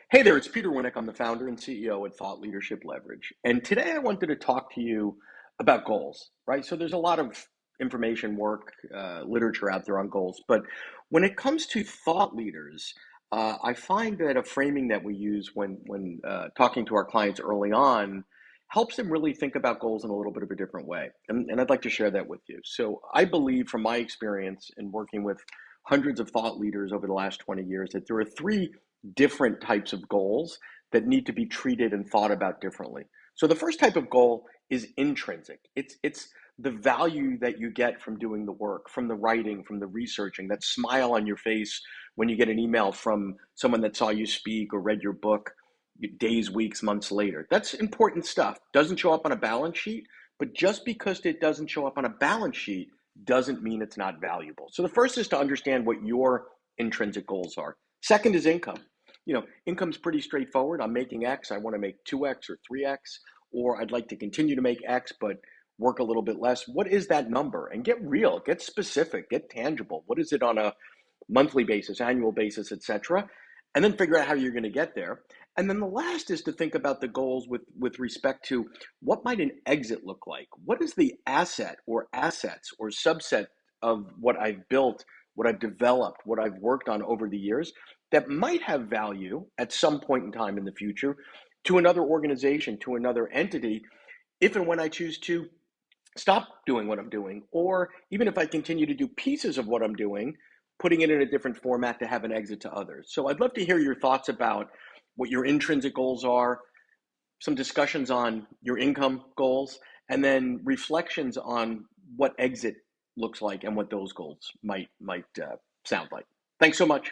Hey there, it's Peter Winnick. I'm the founder and CEO at Thought Leadership Leverage. And today I wanted to talk to you about goals, right? So there's a lot of information, work, literature out there on goals. But when it comes to thought leaders, I find that a framing that we use when talking to our clients early on helps them really think about goals in a little bit of a different way. And I'd like to share that with you. So I believe from my experience in working with hundreds of thought leaders over the last 20 years that there are three different types of goals that need to be treated and thought about differently. So the first type of goal is intrinsic. It's the value that you get from doing the work, from the writing, from the researching, that smile on your face when you get an email from someone that saw you speak or read your book days, weeks, months later. That's important stuff. Doesn't show up on a balance sheet, but just because it doesn't show up on a balance sheet doesn't mean it's not valuable. So the first is to understand what your intrinsic goals are. Second is income. Income's pretty straightforward. I'm making X, I want to make 2X or 3X, or I'd like to continue to make X, but work a little bit less. What is that number? And get real, get specific, get tangible. What is it on a monthly basis, annual basis, etc.? And then figure out how you're going to get there. And then the last is to think about the goals with respect to what might an exit look like? What is the asset or assets or subset of what I've built, what I've developed, what I've worked on over the years that might have value at some point in time in the future to another organization, to another entity, if and when I choose to stop doing what I'm doing, or even if I continue to do pieces of what I'm doing, putting it in a different format to have an exit to others. So I'd love to hear your thoughts about what your intrinsic goals are, some discussions on your income goals, and then reflections on what exit looks like and what those goals might sound like. Thanks so much.